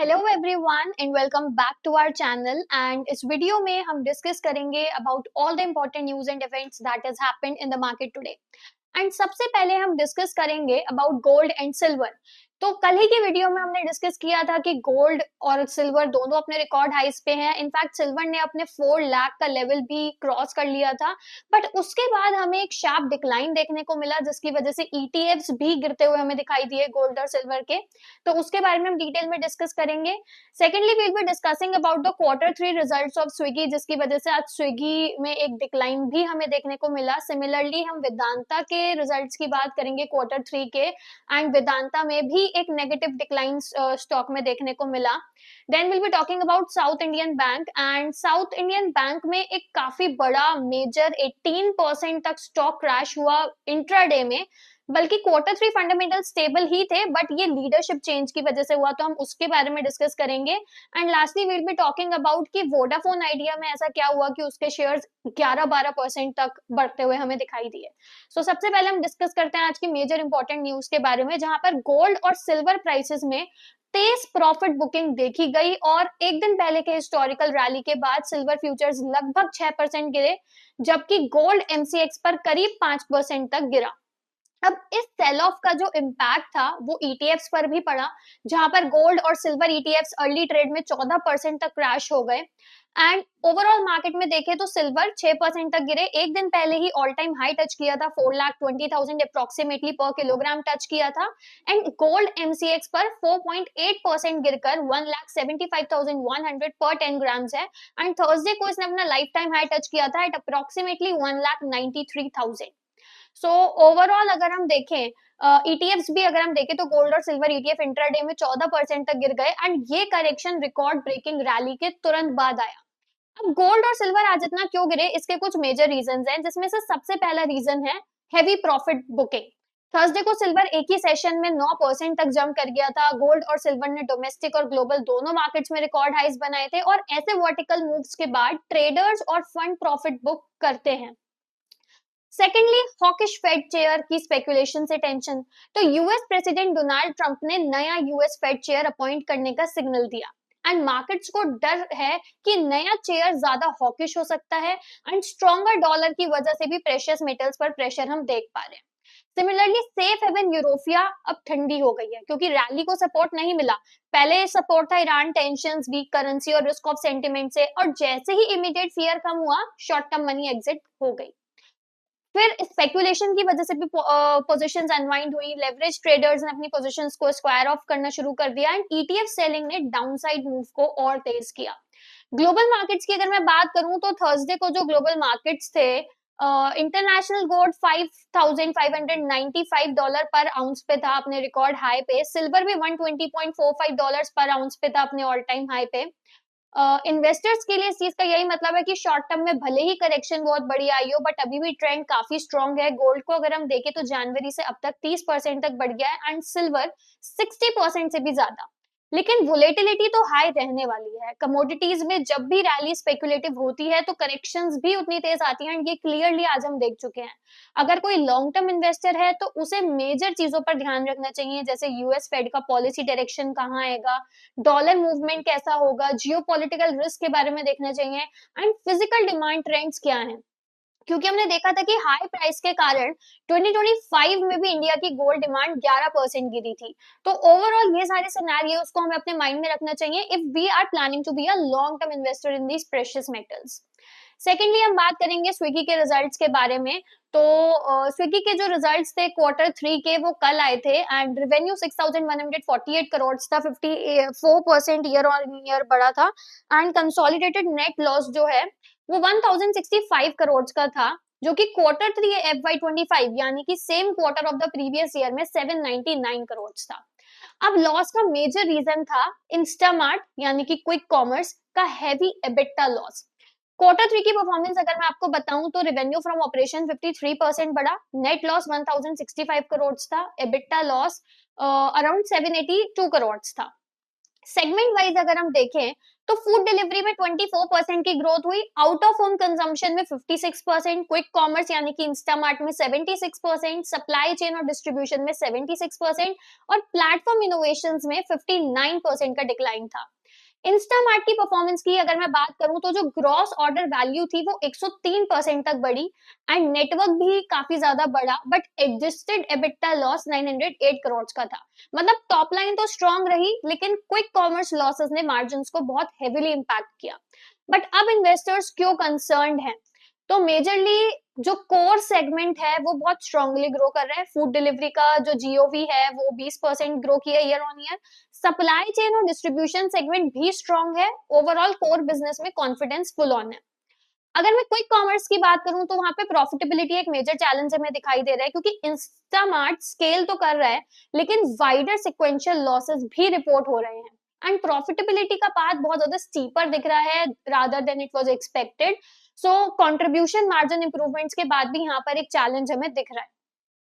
Hello everyone and welcome back to our channel. And इस video में हम discuss करेंगे about all the important news and events that has happened in the market today. And सबसे पहले हम discuss करेंगे about gold and silver. तो कल ही की वीडियो में हमने डिस्कस किया था कि गोल्ड और सिल्वर दोनों अपने रिकॉर्ड हाइस पे हैं। इनफैक्ट सिल्वर ने अपने 4 लाख का लेवल भी क्रॉस कर लिया था, बट उसके बाद हमें एक शार्प डिक्लाइन देखने को मिला, जिसकी वजह से ईटीएफ्स भी गिरते हुए हमें दिखाई दिए गोल्ड और सिल्वर के। तो उसके बारे में हम डिटेल में डिस्कस करेंगे। Secondly we will be discussing about the Q3 results of Swiggy, जिसकी वजह से आज स्विगी में एक डिक्लाइन भी हमें देखने को मिला। सिमिलरली हम वेदांता के रिजल्ट्स की बात करेंगे Q3 के, एंड वेदांता में भी एक नेगेटिव डिक्लाइन स्टॉक में देखने को मिला। Then will be talking about south Indian Bank, and South Indian Bank में एक काफी बड़ा मेजर 18% तक स्टॉक क्रैश हुआ इंट्राडे में। बल्कि Q3 फंडामेंटल स्टेबल ही थे, बट ये लीडरशिप चेंज की वजह से हुआ, तो हम उसके बारे में डिस्कस करेंगे। And lastly we'll be talking about कि वोडाफोन आइडिया में ऐसा क्या हुआ कि उसके शेयर्स 11-12% तक बढ़ते हुए हमें दिखाई दिए। सो सबसे पहले हम डिस्कस करते हैं आज की मेजर इंपॉर्टेंट न्यूज के बारे में, जहां पर गोल्ड और सिल्वर प्राइसेस में तेज प्रॉफिट बुकिंग देखी गई, और एक दिन पहले के हिस्टोरिकल रैली के बाद सिल्वर फ्यूचर्स लगभग 6% गिरे, जबकि गोल्ड एमसीएक्स पर करीब 5% तक गिरा। अब इस सेल ऑफ का जो इम्पैक्ट था वो ईटीएफ्स पर भी पड़ा, जहां पर गोल्ड और सिल्वर ईटीएफ्स अर्ली ट्रेड में 14% तक क्रैश हो गए। एंड ओवरऑल मार्केट में देखें तो सिल्वर 6% तक गिरे। एक दिन पहले ही ऑल टाइम हाई टच किया था, 4,20,000 अप्रोक्सीमेटली पर किलोग्राम टच किया था। एंड गोल्ड एमसीएक्स पर 4.8% गिरकर 1,75,100 पर 10 ग्राम्स है। एंड थर्सडे को इसने अपना लाइफ टाइम हाई टच किया था एट अप्रोक्सीमेटली 1,93,000। सो ओवरऑल अगर हम देखें ईटीएफ्स भी अगर हम देखें तो गोल्ड और सिल्वर ईटीएफ इंट्राडे में 14% तक गिर गए, एंड ये करेक्शन रिकॉर्ड ब्रेकिंग रैली के तुरंत बाद आया। अब गोल्ड और सिल्वर आज इतना क्यों गिरे, इसके कुछ मेजर रीजंस हैं, जिसमें से सबसे पहला रीजन है हेवी प्रॉफिट बुकिंग। थर्सडे को सिल्वर एक ही सेशन में 9% तक जंप कर गया था। गोल्ड और सिल्वर ने डोमेस्टिक और ग्लोबल दोनों मार्केट्स में रिकॉर्ड हाइज बनाए थे, और ऐसे वर्टिकल मूव्स के बाद ट्रेडर्स और फंड प्रॉफिट बुक करते हैं। सेकेंडली हॉकिश फेड चेयर की स्पेकुलेशन से टेंशन। तो यूएस प्रेसिडेंट डोनाल्ड ट्रंप ने नया यूएस फेड चेयर अपॉइंट करने का सिग्नल दिया, एंड मार्केट्स को डर है कि नया चेयर ज्यादा हॉकिश हो सकता है, एंड स्ट्रॉन्गर डॉलर की वजह से भी प्रेशियस मेटल्स पर प्रेशर हम देख पा रहे हैं। सिमिलरली सेफ हेवन यूरोपिया अब ठंडी हो गई है, क्योंकि रैली को सपोर्ट नहीं मिला। पहले सपोर्ट था ईरान टेंशंस, वीक करेंसी और रिस्क ऑफ सेंटिमेंट से, और जैसे ही इमीडिएट फियर कम हुआ, शॉर्ट टर्म मनी एग्जिट हो गई। फिर स्पेकुलेशन की वजह से भी पोजीशंस अनवाइंड हुई। लेवरेज ट्रेडर्स ने अपनी पोजीशंस को स्क्वायर ऑफ करना शुरू कर दिया, एंड ईटीएफ सेलिंग ने डाउनसाइड मूव को और तेज किया। ग्लोबल मार्केट्स की अगर मैं बात करूं तो थर्सडे को जो ग्लोबल मार्केट्स थे, इंटरनेशनल गोल्ड $5,595 पर आउंस पे था अपने रिकॉर्ड हाई पे। सिल्वर भी $120.45 पर आउंस पे था अपने ऑल टाइम हाई पे। इन्वेस्टर्स के लिए इस चीज का यही मतलब है कि शॉर्ट टर्म में भले ही करेक्शन बहुत बड़ी आई हो, बट अभी भी ट्रेंड काफी स्ट्रॉन्ग है। गोल्ड को अगर हम देखें तो जनवरी से अब तक 30% तक बढ़ गया है, एंड सिल्वर 60% से भी ज्यादा। लेकिन वोलेटिलिटी तो हाई रहने वाली है। कमोडिटीज में जब भी रैली स्पेकुलेटिव होती है तो करेक्शंस भी उतनी तेज आती हैं, ये क्लियरली आज हम देख चुके हैं। अगर कोई लॉन्ग टर्म इन्वेस्टर है तो उसे मेजर चीजों पर ध्यान रखना चाहिए, जैसे यूएस फेड का पॉलिसी डायरेक्शन कहाँ आएगा, डॉलर मूवमेंट कैसा होगा, जियोपॉलिटिकल रिस्क के बारे में देखना चाहिए, एंड फिजिकल डिमांड ट्रेंड्स क्या हैं। क्योंकि हमने देखा था कि हाई प्राइस के कारण 2025 में भी इंडिया की गोल्ड डिमांड 11% गिरी थी। तो ओवरऑल ये सारे सिनेरियोस को हमें अपने माइंड में रखना चाहिए if we are planning to be a long term investor in these precious metals. Secondly हम बात करेंगे स्विगी के रिजल्ट्स के बारे में। तो स्विगी के जो रिजल्ट्स थे Q3 के वो कल आए थे, एंड रेवेन्यू 6,148 करोड़ था, 54% ईयर ऑन ईयर बढ़ा था। एंड कंसोलिडेटेड नेट लॉस जो है वो 1,065 करोड़ का था, जो कि Q3 FY25 यानी कि same quarter of the previous year में 799 करोड़ था। अब लॉस का मेजर रीजन था इंस्टामार्ट यानी कि क्विक कॉमर्स का हैवी एबिटा लॉस। Q3 की परफॉर्मेंस अगर मैं आपको बताऊं तो रेवेन्यू फ्रॉम ऑपरेशन 53% बढ़ा, नेट लॉस 1,065 करोड़ था, एबिटा लॉस अराउंड 782 करोड़ था। सेगमेंट वाइज अगर हम देखें तो फूड डिलीवरी में 24% की ग्रोथ हुई, आउट ऑफ होम कंजम्पशन में 56%, क्विक कॉमर्स यानी कि इंस्टामार्ट में 76%, सप्लाई चेन और डिस्ट्रीब्यूशन में 76% और प्लेटफॉर्म इनोवेशंस में 59% का डिक्लाइन था। इंस्टामार्ट की परफॉर्मेंस की अगर मैं बात करूं तो जो ग्रॉस ऑर्डर वैल्यू थी वो 103% तक बढ़ी एंड नेटवर्क भी काफी ज्यादा बढ़ा, but adjusted EBITDA loss 908 crore का था। मतलब टॉप लाइन तो स्ट्रांग रही, लेकिन क्विक कॉमर्स लॉसेस ने मार्जिन को बहुत हेविली इंपैक्ट किया। बट अब इन्वेस्टर्स क्यों कंसर्न्ड हैं? तो मेजरली जो कोर सेगमेंट है वो बहुत स्ट्रांगली ग्रो कर रहा है। फूड डिलीवरी का जो जीओवी है वो 20% ग्रो किया year on year. Supply chain और डिस्ट्रीब्यूशन सेगमेंट भी स्ट्रांग है। ओवरऑल कोर बिजनेस में कॉन्फिडेंस फुल ऑन है। अगर मैं क्विक कॉमर्स की बात करूं तो वहां पे प्रॉफिटेबिलिटी एक मेजर चैलेंज हमें दिखाई दे रहा है, क्योंकि इंस्टामार्ट स्केल तो कर रहा है लेकिन वाइडर सिक्वेंशियल लॉसेस भी रिपोर्ट हो रहे हैं एंड प्रॉफिटेबिलिटी का पाथ बहुत ज्यादा स्टीपर दिख रहा है rather than it was expected. So contribution margin improvements के बाद भी यहाँ पर एक चैलेंज हमें दिख रहा है।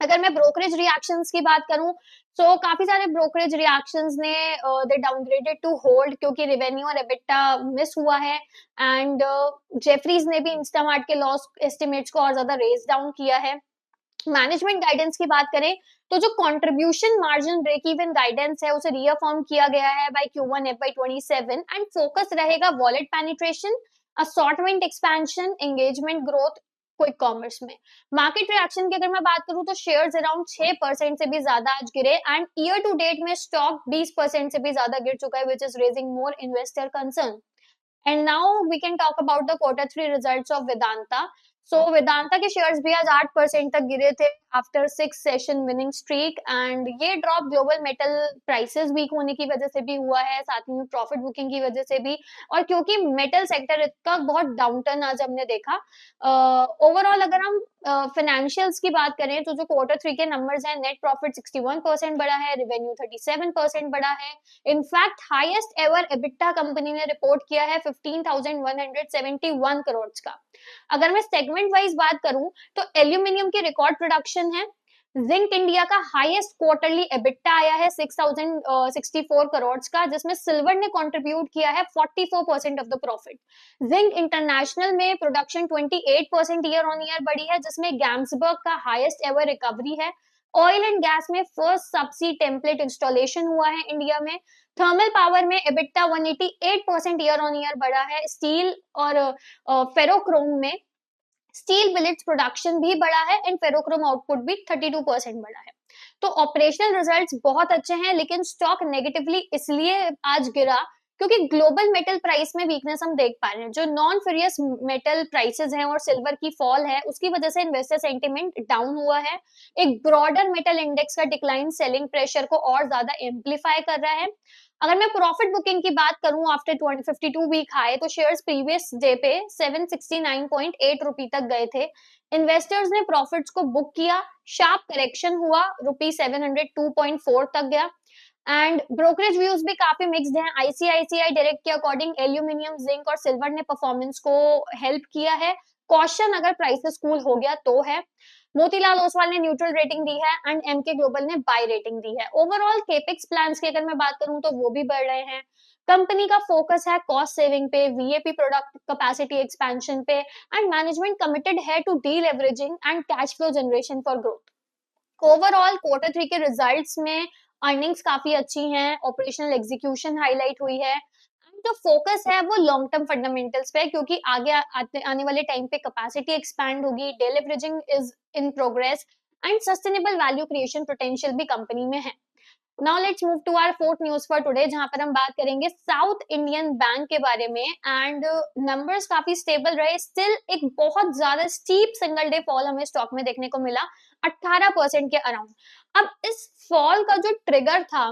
अगर मैं ब्रोकरेज रिएक्शंस की बात करूं तो काफी सारे ब्रोकरेज रिएक्शंस ने दे डाउनग्रेडेड टू होल्ड, क्योंकि रेवेन्यू और एबिटा मिस हुआ है एंड जेफरीज ने भी इंस्टामार्ट के लॉस एस्टिमेट्स को और ज्यादा रेज डाउन किया है। मैनेजमेंट गाइडेंस की बात करें तो जो contribution margin break even guidance है उसे रीअफर्म किया गया है by Q1 FY27 and focus रहेगा wallet penetration, assortment expansion, engagement growth quick commerce में। मार्केट रिएक्शन की अगर मैं बात करूं तो शेयर्स अराउंड 6% से भी ज्यादा आज गिरे एंड ईयर टू डेट में स्टॉक 20% से भी ज्यादा गिर चुका है, which is raising more investor concern. And now we can talk about the Q3 results of Vedanta. So Vedanta के शेयर्स भी आज 8% तक गिरे थे after 6 session winning streak and ये drop global metal prices weak होने की वजह से भी हुआ है, साथ ही में प्रॉफिट बुकिंग की वजह से भी, और क्योंकि मेटल सेक्टर का बहुत डाउनटर्न आज हमने देखा। ओवरऑल अगर हम फाइनेंशियल्स की बात करें तो जो Q3 के नंबर्स हैं, नेट प्रॉफिट 61% बढ़ा है, रेवेन्यू 37% बढ़ा है। In fact highest ever EBITDA company ने रिपोर्ट किया है 15,171 करोड़ का। अगर मैं सेगमेंट वाइज बात करूं तो एल्यूमिनियम की रिकॉर्ड प्रोडक्शन है। जिंक इंडिया का हाईएस्ट क्वार्टरली एबिटा आया है 6,064 करोड़ का, जिसमें सिल्वर ने कंट्रीब्यूट किया है 44% of the profit. Zinc international में प्रोडक्शन 28% ईयर ऑन ईयर बढ़ी है, जिसमें गैम्सबर्ग का हाईएस्ट एवर रिकवरी है। ऑयल एंड गैस में फर्स्ट सबसी टेम्पलेट इंस्टॉलेशन हुआ है इंडिया में। थर्मल पावर में एबिटा 188% ईयर ऑन ईयर बढ़ा है। स्टील और फेरोक्रोम में स्टील बिलेट्स प्रोडक्शन भी बढ़ा है एंड फेरोक्रोम आउटपुट भी 32% बढ़ा है। तो ऑपरेशनल रिजल्ट्स बहुत अच्छे हैं, लेकिन स्टॉक नेगेटिवली इसलिए आज गिरा क्योंकि ग्लोबल मेटल प्राइस में वीकनेस हम देख पा रहे हैं। जो नॉन फेरियस मेटल प्राइसेस हैं और सिल्वर की फॉल है, उसकी वजह से इन्वेस्टर सेंटिमेंट डाउन हुआ है। एक ब्रॉडर मेटल इंडेक्स का डिक्लाइन सेलिंग प्रेशर को और ज्यादा एम्पलीफाई कर रहा है। अगर मैं प्रॉफिट बुकिंग की बात करूं आफ्टर 52 वीक हाई, तो शेयर्स प्रीवियस डे पे 769.8 रुपी तक गए थे। इन्वेस्टर्स ने प्रॉफिट्स को बुक किया, शार्प करेक्शन हुआ, रुपी 702.4 तक गया एंड ब्रोकरेज व्यूज भी काफी मिक्स्ड हैं। आईसीआईसीआई डायरेक्ट के अकॉर्डिंग एल्यूमिनियम, जिंक और सिल्वर ने परफॉर्मेंस को हेल्प किया है। कॉशन अगर प्राइसेस कूल हो गया तो है। मोतीलाल ओसवाल ने न्यूट्रल रेटिंग दी है एंड एमके ग्लोबल ने बाय रेटिंग दी है। ओवरऑल केपेक्स प्लान्स की अगर मैं बात करूं तो वो भी बढ़ रहे हैं। कंपनी का फोकस है कॉस्ट सेविंग पे, वीएपी प्रोडक्ट कैपेसिटी एक्सपेंशन पे एंड मैनेजमेंट कमिटेड है to deleveraging and cash flow generation for growth. Overall Q3 के रिजल्ट्स में अर्निंग्स काफी अच्छी हैं, ऑपरेशनल एग्जीक्यूशन हाईलाइट हुई है। जो फोकस है वो लॉन्ग टर्म फंडामेंटल्स पे, क्योंकि आगे आने वाले टाइम पे कैपेसिटी एक्सपैंड होगी, deleveraging is in progress and sustainable value creation potential भी कंपनी में है। Now let's move to our fourth news for today, जहां पर हम बात करेंगे साउथ इंडियन बैंक के बारे में एंड नंबर्स काफी स्टेबल रहे। स्टिल एक बहुत ज्यादा स्टीप सिंगल डे फॉल हमें स्टॉक में देखने को मिला 18% के अराउंड। अब इस फॉल का जो ट्रिगर था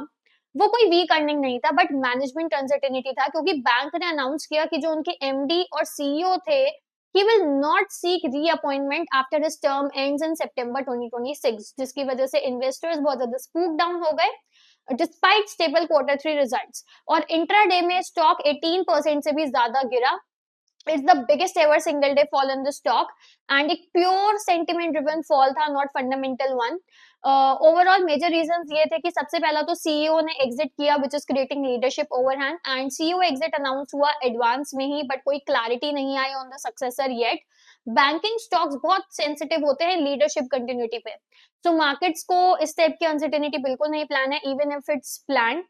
वो कोई वीक अर्निंग नहीं था, बट मैनेजमेंट अनसर्टेनिटी था, क्योंकि बैंक ने अनाउंस किया कि जो उनके एमडी और सीईओ थे he will not seek reappointment after his term ends in September 2026, जिसकी वजह से इन्वेस्टर्स बहुत ज्यादा स्पूक डाउन हो गए डिस्पाइट स्टेबल Q3 रिजल्ट्स। और इंट्राडे में स्टॉक 18% से भी ज्यादा गिरा it's the biggest ever single day fall in the stock and एक प्योर सेंटिमेंट ड्रिवन फॉल था, not fundamental one. Overall major reasons ये थे कि सबसे पहला तो सीईओ ने एग्जिट किया which is creating leadership overhang, and CEO exit announce हुआ एडवांस में ही, बट कोई क्लैरिटी नहीं आई on the successor yet. Banking stocks बहुत सेंसिटिव होते हैं लीडरशिप कंटिन्यूटी पे, तो मार्केट्स को इस टाइप की अनसर्टेनिटी बिल्कुल नहीं प्लान है, even if it's plan.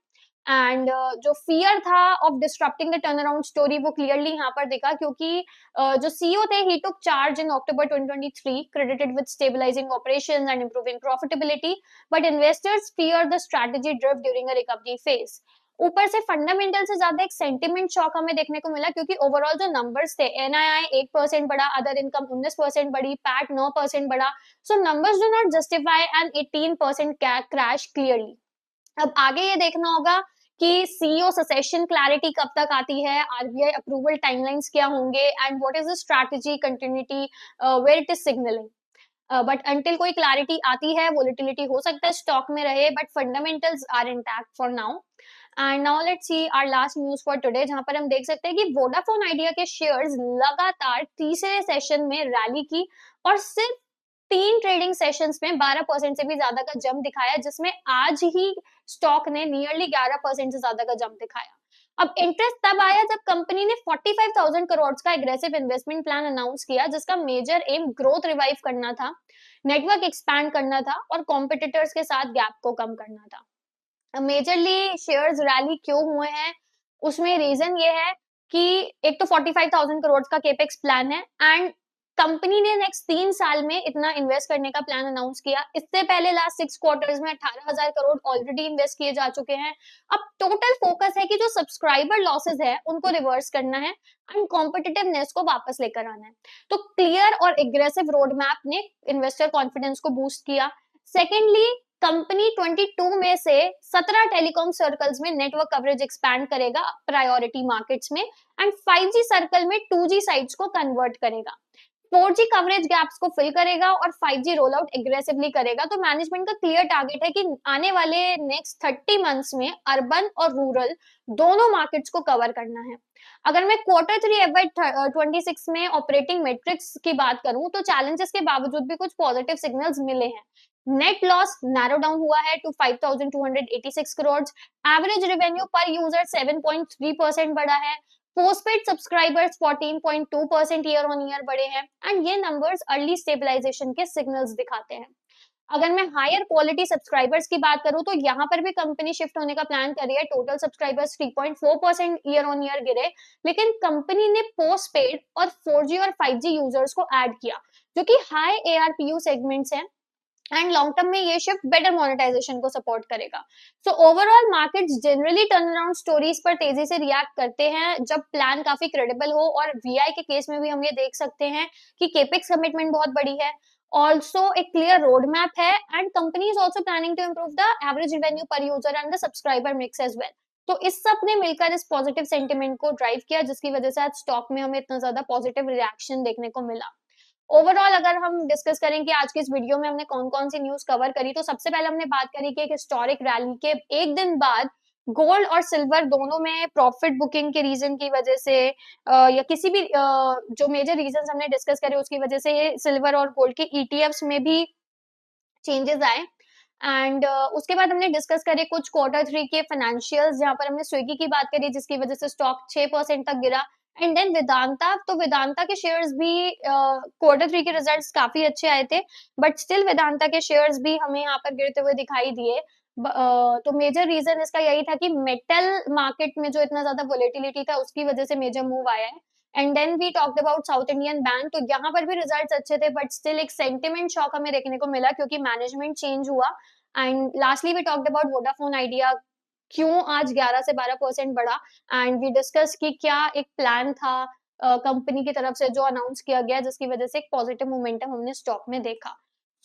And जो फियर था of disrupting the turn around story वो क्लियरली यहाँ पर दिखा, क्योंकि जो सीईओ थे ही took charge in October 2023 credited with stabilising operations and improving profitability, but investors fear the strategy drift during a recovery phase. ऊपर से फंडामेंटल से ज्यादा एक सेंटिमेंट शॉक हमें देखने को मिला, क्योंकि ओवरऑल जो नंबर्स थे, एनआईआई 8% बढ़ा, अदर इनकम 19% बढ़ी, पैट 9% बढ़ा, so numbers do not justify an 18% crash clearly. अब आगे ये देखना होगा कि सीईओ सक्सेशन क्लैरिटी कब तक आती है, आरबीआई अप्रूवल टाइमलाइंस क्या होंगे, and what is the strategy continuity where it is signalling. But until कोई क्लैरिटी आती है, वोलेटिलिटी हो सकता है स्टॉक में रहे, but fundamentals are intact for now. And now let's see our last news for today, जहां पर हम देख सकते हैं कि वोडाफोन आइडिया के शेयर्स लगातार तीसरे सेशन में रैली की और सिर्फ 3 ट्रेडिंग सेशंस में 12% से भी ज्यादा का जंप दिखाया, जिसमें आज ही स्टॉक ने नियरली 11% से ज्यादा का जंप दिखाया। अब इंटरेस्ट तब आया जब कंपनी ने 45,000 करोड़ का एग्रेसिव इन्वेस्टमेंट प्लान अनाउंस किया, जिसका मेजर एम ग्रोथ रिवाइव करना था, नेटवर्क एक्सपैंड करना था और कॉम्पिटिटर्स के साथ गैप को कम करना था। मेजरली शेयर्स रैली क्यों हुए हैं, उसमें रीजन ये है कि एक तो 45,000 करोड़ का केपेक्स प्लान है, एंड कंपनी ने नेक्स्ट 3 साल में इतना इन्वेस्ट करने का प्लान अनाउंस किया। इससे पहले लास्ट 6 क्वार्टर्स में 18,000 करोड़ ऑलरेडी इन्वेस्ट किए जा चुके हैं। अब टोटल फोकस है कि जो सब्सक्राइबर लॉसेस है उनको रिवर्स करना है एंड कॉम्पिटिटिवनेस को वापस लेकर आना है। तो क्लियर और एग्रेसिव रोड मैप ने इन्वेस्टर कॉन्फिडेंस को बूस्ट किया। सेकेंडली, कंपनी 22 में से 17 टेलीकॉम सर्कल्स में नेटवर्क कवरेज एक्सपैंड करेगा प्रायोरिटी मार्केट्स में, एंड 5G सर्कल में 2G साइट्स को कन्वर्ट करेगा, 4G कवरेज गैप्स को फिल करेगा और 5G रोल आउट एग्रेसिवली करेगा। तो मैनेजमेंट का क्लियर टारगेट है कि आने वाले नेक्स्ट 30 मंथ्स में अर्बन और रूरल दोनों मार्केट्स को कवर करना है। अगर मैं Q3 FY26 में ऑपरेटिंग मेट्रिक्स की बात करूं, तो चैलेंजेस के बावजूद भी कुछ पॉजिटिव सिग्नल्स मिले हैं। नेट लॉस नैरो डाउन हुआ है to 5,286 crore, average revenue per user 7.3% बढ़ा है, postpaid subscribers 14.2% year on year बढ़े हैं, एंड ये नंबर्स अर्ली स्टेबलाइजेशन के सिग्नल्स दिखाते हैं। अगर मैं हायर क्वालिटी सब्सक्राइबर्स की बात करूं, तो यहाँ पर भी कंपनी शिफ्ट होने का प्लान कर रही है। Total subscribers 3.4% year on year गिरे, लेकिन कंपनी ने पोस्टपेड और 4G और 5G यूजर्स को ऐड किया, जो कि हाई ARPU सेगमेंट्स हैं, एंड लॉन्ग टर्म में ये शिफ्ट बेटर मोनेटाइजेशन को सपोर्ट करेगा। So overall markets generally turn around stories पर तेजी से रिएक्ट करते हैं जब प्लान काफी क्रेडिबल हो, और VI के केस में भी हम ये देख सकते हैं कि केपेक्स कमिटमेंट बहुत बड़ी है, ऑल्सो एक क्लियर रोड मैप है, and company is also planning to improve the average revenue per user and the subscriber mix as well. तो इस सब ने मिलकर इस पॉजिटिव सेंटिमेंट को ड्राइव किया, जिसकी वजह से आज स्टॉक में हमें इतना ज्यादा पॉजिटिव रिएक्शन देखने को मिला। ओवरऑल अगर हम डिस्कस करें कि आज की इस वीडियो में हमने कौन कौन सी न्यूज कवर करी, तो सबसे पहले हमने बात करी कि एक हिस्टोरिक रैली के एक दिन बाद गोल्ड और सिल्वर दोनों में प्रॉफिट बुकिंग के रीजन की वजह से या किसी भी जो मेजर रीजन हमने डिस्कस करे उसकी वजह से सिल्वर और गोल्ड के ETFs में भी चेंजेस आए। एंड उसके बाद हमने डिस्कस करे कुछ Q3 के फाइनेंशियल्स, जहां पर हमने स्विगी की बात करी जिसकी वजह से स्टॉक 6% तक गिरा, एंड देन वेदांता। तो वेदांता के शेयर्स भी Q3 के रिजल्ट्स काफी अच्छे आए थे, बट स्टिल वेदांता के शेयर्स भी हमें यहाँ पर गिरते हुए दिखाई दिए। तो मेजर रीजन इसका यही था कि मेटल मार्केट में जो इतना ज्यादा वोलेटिलिटी था उसकी वजह से मेजर मूव आया है। And then we talked about south Indian Bank, तो यहाँ पर भी रिजल्ट्स अच्छे थे, बट स्टिल एक सेंटिमेंट शॉक हमें देखने को मिला क्योंकि मैनेजमेंट चेंज हुआ। And lastly we talked about Vodafone Idea, क्यों आज 11 से 12% बढ़ा, एंड वी डिस्कस कि क्या एक प्लान था कंपनी की तरफ से जो अनाउंस किया गया, जिसकी वजह से एक पॉजिटिव मोमेंटम हमने स्टॉक में देखा।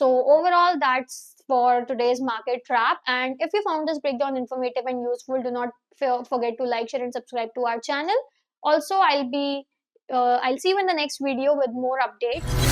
So overall, that's for today's market wrap. And if you found this breakdown informative and useful, do not forget to like, share, and subscribe to our channel. Also, I'll see you in the next video with more updates.